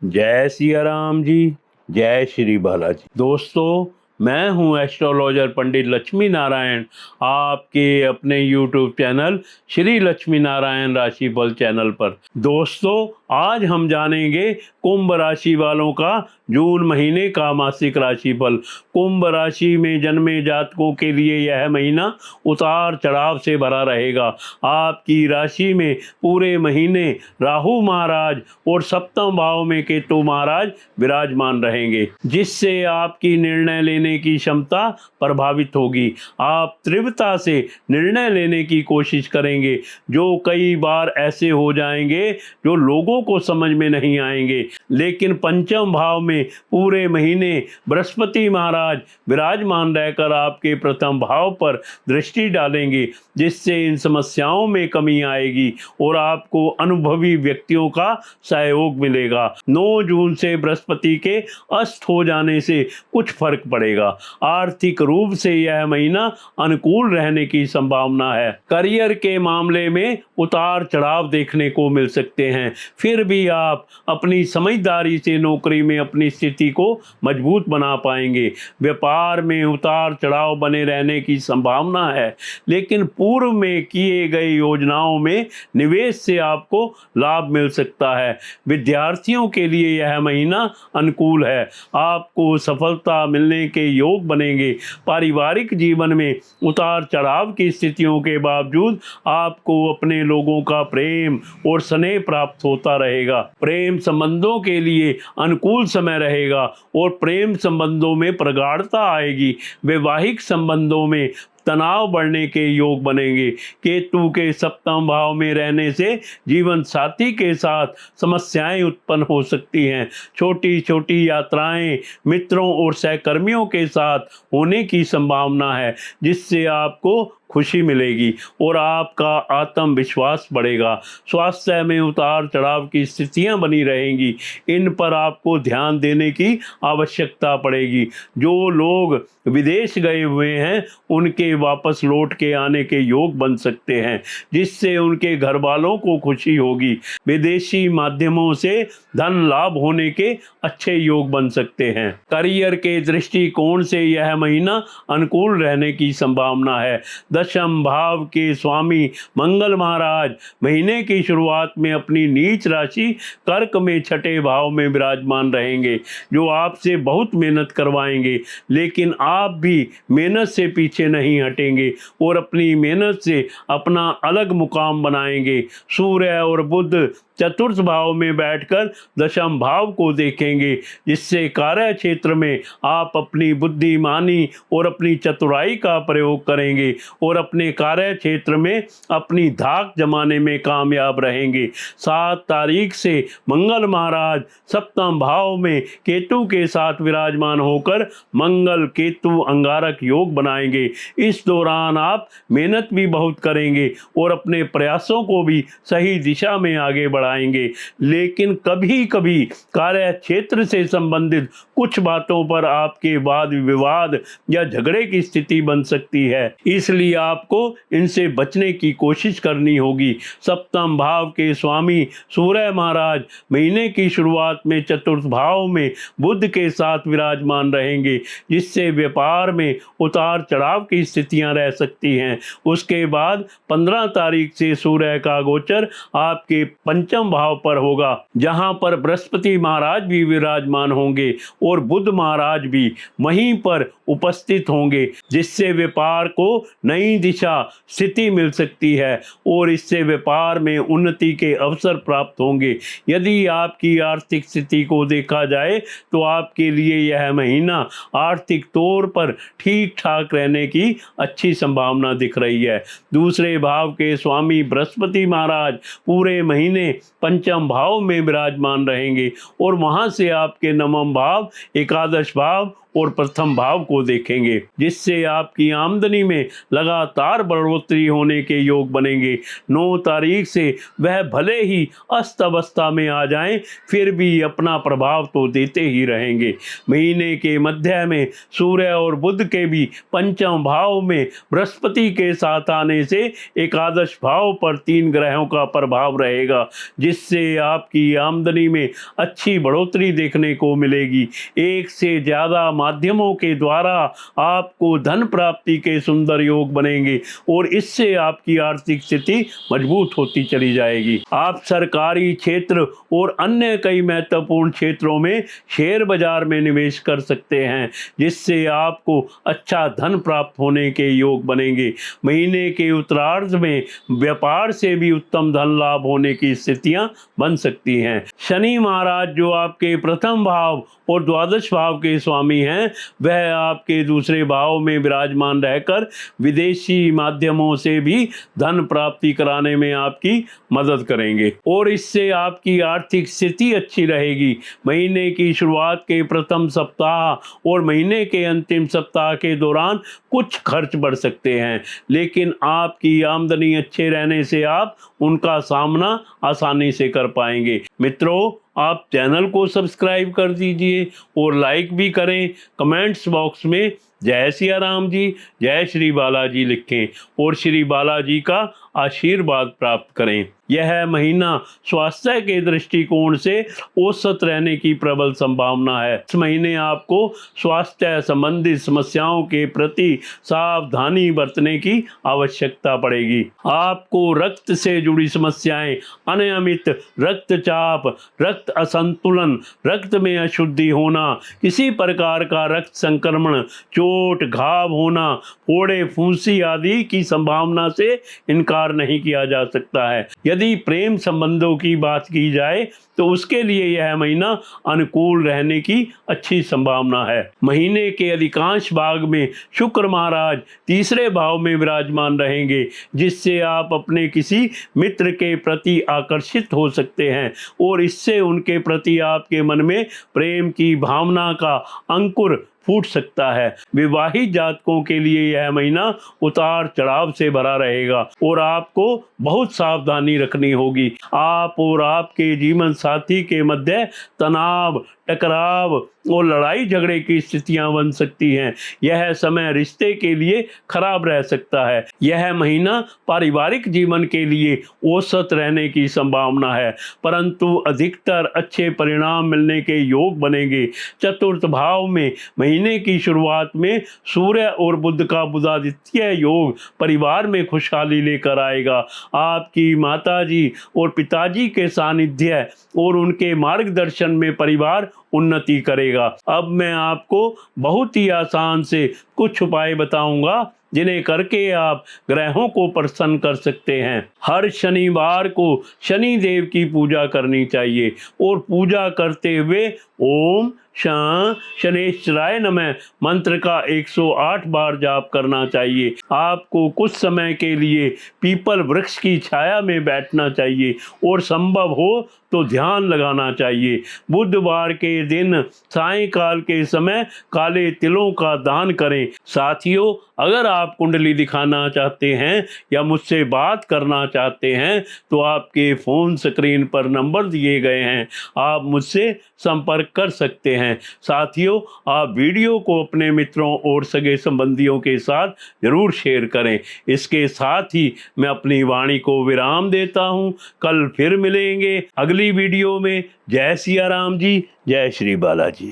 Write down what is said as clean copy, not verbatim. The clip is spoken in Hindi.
जय सिया राम जी। जय श्री बालाजी। दोस्तों, मैं हूं एस्ट्रोलॉजर पंडित लक्ष्मी नारायण, आपके अपने यूट्यूब चैनल श्री लक्ष्मी नारायण राशिफल चैनल पर। दोस्तों, आज हम जानेंगे कुंभ राशि वालों का जून महीने का मासिक राशिफल। कुंभ राशि में जन्मे जातकों के लिए यह महीना उतार चढ़ाव से भरा रहेगा। आपकी राशि में पूरे महीने राहु महाराज और सप्तम भाव में केतु महाराज विराजमान रहेंगे, जिससे आपकी निर्णय लेने की क्षमता प्रभावित होगी। आप तीव्रता से निर्णय लेने की कोशिश करेंगे, जो कई बार ऐसे हो जाएंगे जो लोगों को समझ में नहीं आएंगे। लेकिन पंचम भाव में पूरे महीने बृहस्पति महाराज विराजमान रहकर आपके प्रथम भाव पर दृष्टि डालेंगे, जिससे इन समस्याओं में कमी आएगी और आपको अनुभवी व्यक्तियों का सहयोग मिलेगा। 9 जून से बृहस्पति के अस्त हो जाने से कुछ फर्क पड़ेगा। आर्थिक रूप से यह महीना अनुकूल रहने की संभावना है। करियर के मामले में उतार चढ़ाव देखने को मिल सकते हैं, फिर भी आप अपनी समझदारी से नौकरी में अपनी स्थिति को मजबूत बना पाएंगे। व्यापार में उतार चढ़ाव बने रहने की संभावना है, लेकिन पूर्व में किए गए योजनाओं में निवेश से आपको लाभ मिल सकता है। विद्यार्थियों के लिए यह महीना अनुकूल है, आपको सफलता मिलने के योग बनेंगे। पारिवारिक जीवन में उतार चढ़ाव की स्थितियों के बावजूद आपको अपने लोगों का प्रेम और स्नेह प्राप्त होता रहेगा। प्रेम संबंधों के लिए अनुकूल समय रहेगा और प्रेम संबंधों में प्रगाढ़ता आएगी। वैवाहिक संबंधों में तनाव बढ़ने के योग बनेंगे। केतु के सप्तम भाव में रहने से जीवन साथी के साथ समस्याएं उत्पन्न हो सकती हैं। छोटी छोटी यात्राएं मित्रों और सहकर्मियों के साथ होने की संभावना है, जिससे आपको खुशी मिलेगी और आपका आत्मविश्वास बढ़ेगा। स्वास्थ्य में उतार चढ़ाव की स्थितियां बनी रहेंगी, इन पर आपको ध्यान देने की आवश्यकता पड़ेगी। जो लोग विदेश गए हुए हैं, उनके वापस लौट के आने के योग बन सकते हैं, जिससे उनके घर वालों को खुशी होगी। विदेशी माध्यमों से धन लाभ होने के अच्छे योग बन सकते हैं। करियर के दृष्टिकोण से यह महीना अनुकूल रहने की संभावना है। दशम भाव के स्वामी मंगल महाराज महीने की शुरुआत में अपनी नीच राशि कर्क में छठे भाव में विराजमान रहेंगे, जो आपसे बहुत मेहनत करवाएंगे। लेकिन आप भी मेहनत से पीछे नहीं हटेंगे और अपनी मेहनत से अपना अलग मुकाम बनाएंगे। सूर्य और बुध चतुर्थ भाव में बैठकर दशम भाव को देखेंगे, जिससे कार्य क्षेत्र में आप अपनी बुद्धिमानी और अपनी चतुराई का प्रयोग करेंगे और अपने कार्य क्षेत्र में अपनी धाक जमाने में कामयाब रहेंगे। 7 तारीख से मंगल महाराज सप्तम भाव में केतु के साथ विराजमान होकर मंगल केतु अंगारक योग बनाएंगे। इस दौरान आप मेहनत भी बहुत करेंगे और अपने प्रयासों को भी सही दिशा में आगे बढ़ाएंगे। लेकिन कभी कभी कार्य क्षेत्र से संबंधित कुछ बातों पर आपके वाद विवाद या झगड़े की स्थिति बन सकती है, इसलिए आपको इनसे बचने की कोशिश करनी होगी। सप्तम भाव के स्वामी सूर्य महाराज महीने की शुरुआत में चतुर्थ भाव में बुध के साथ विराजमान रहेंगे, जिससे व्यापार में उतार चढ़ाव की स्थितियां रह सकती हैं। उसके बाद 15 तारीख से सूर्य का गोचर आपके पंचम भाव पर होगा, जहां पर बृहस्पति महाराज भी विराजमान होंगे और बुध महाराज भी वहीं पर उपस्थित होंगे, जिससे व्यापार को नई दिशा स्थिति मिल सकती है और इससे व्यापार में उन्नति के अवसर प्राप्त होंगे। यदि आपकी आर्थिक स्थिति को देखा जाए तो आपके लिए यह महीना आर्थिक तौर पर ठीक ठाक रहने की अच्छी संभावना दिख रही है। दूसरे भाव के स्वामी बृहस्पति महाराज पूरे महीने पंचम भाव में विराजमान रहेंगे और वहां से आपके नवम भाव, एकादश भाव और प्रथम भाव को देखेंगे, जिससे आपकी आमदनी में लगातार बढ़ोतरी होने के योग बनेंगे। 9 तारीख से वह भले ही अस्त अवस्था में आ जाएं, फिर भी अपना प्रभाव तो देते ही रहेंगे। महीने के मध्य में सूर्य और बुध के भी पंचम भाव में बृहस्पति के साथ आने से एकादश भाव पर 3 ग्रहों का प्रभाव रहेगा, जिससे आपकी आमदनी में अच्छी बढ़ोतरी देखने को मिलेगी। एक से ज़्यादा माध्यमों के द्वारा आपको धन प्राप्ति के सुंदर योग बनेंगे और इससे आपकी आर्थिक स्थिति मजबूत होती चली जाएगी। आप सरकारी क्षेत्र और अन्य कई महत्वपूर्ण क्षेत्रों में शेयर बाजार में निवेश कर सकते हैं, जिससे आपको अच्छा धन प्राप्त होने के योग बनेंगे। महीने के उत्तरार्ध में व्यापार से भी उत्तम धन लाभ होने की स्थितियां बन सकती हैं। शनि महाराज जो आपके प्रथम भाव और द्वादश भाव के स्वामी हैं, वह आपके दूसरे भाव में विराजमान रहकर विदेशी माध्यमों से भी धन प्राप्ति कराने में आपकी मदद करेंगे और इससे आपकी आर्थिक स्थिति अच्छी रहेगी। महीने की शुरुआत के प्रथम सप्ताह और महीने के अंतिम सप्ताह के दौरान कुछ खर्च बढ़ सकते हैं, लेकिन आपकी आमदनी अच्छे रहने से आप उनका सामना आसानी से कर पाएंगे। मित्रों, आप चैनल को सब्सक्राइब कर दीजिए और लाइक भी करें। कमेंट्स बॉक्स में जय सिया राम जी, जय श्री बालाजी लिखें और श्री बालाजी का आशीर्वाद प्राप्त करें। यह महीना स्वास्थ्य के दृष्टिकोण से औसत रहने की प्रबल संभावना है। इस महीने आपको स्वास्थ्य संबंधी समस्याओं के प्रति सावधानी बरतने की आवश्यकता पड़ेगी। आपको रक्त से जुड़ी समस्याएं, अनियमित रक्तचाप, रक्त असंतुलन, रक्त में अशुद्धि होना, किसी प्रकार का रक्त संक्रमण, चोट, घाव होना, फोड़े, फुंसी आदि की संभावना से इनकार नहीं किया जा सकता है। यदि प्रेम संबंधों की बात की जाए तो उसके लिए यह महीना अनुकूल रहने की अच्छी संभावना है। महीने के अधिकांश भाग में शुक्र महाराज तीसरे भाव में विराजमान रहेंगे, जिससे आप अपने किसी मित्र के प्रति आकर्षित हो सकते हैं और इससे उनके प्रति आपके मन में प्रेम की भावना का अंकुर फूट सकता है। विवाहित जातकों के लिए यह महीना उतार चढ़ाव से भरा रहेगा और आपको बहुत सावधानी रखनी होगी। आप और आपके जीवन साथी के मध्य तनाव, टकराव और लड़ाई झगड़े की स्थितियां बन सकती हैं। यह समय रिश्ते के लिए खराब रह सकता है। यह महीना पारिवारिक जीवन के लिए औसत रहने की संभावना है, परंतु अधिकतर अच्छे परिणाम मिलने के योग बनेंगे। चतुर्थ भाव में महीने की शुरुआत में सूर्य और बुध का बुधादित्य योग परिवार में खुशहाली लेकर आएगा। आपकी माताजी और पिताजी के सानिध्य और उनके मार्गदर्शन में परिवार उन्नति करेगा। अब मैं आपको बहुत ही आसान से कुछ उपाय बताऊंगा जिन्हें करके आप ग्रहों को प्रसन्न कर सकते हैं। हर शनिवार को शनि देव की पूजा करनी चाहिए और पूजा करते हुए ओम शनेश्वराय नमः मंत्र का 108 बार जाप करना चाहिए। आपको कुछ समय के लिए पीपल वृक्ष की छाया में बैठना चाहिए और संभव हो तो ध्यान लगाना चाहिए। बुधवार के दिन सायंकाल के समय काले तिलों का दान करें। साथियों, अगर आप कुंडली दिखाना चाहते हैं या मुझसे बात करना चाहते हैं तो आपके फ़ोन स्क्रीन पर नंबर दिए गए हैं, आप मुझसे संपर्क कर सकते हैं। साथियों, आप वीडियो को अपने मित्रों और सगे संबंधियों के साथ जरूर शेयर करें। इसके साथ ही मैं अपनी वाणी को विराम देता हूं। कल फिर मिलेंगे अगली वीडियो में। जय सिया राम जी, जय श्री बालाजी।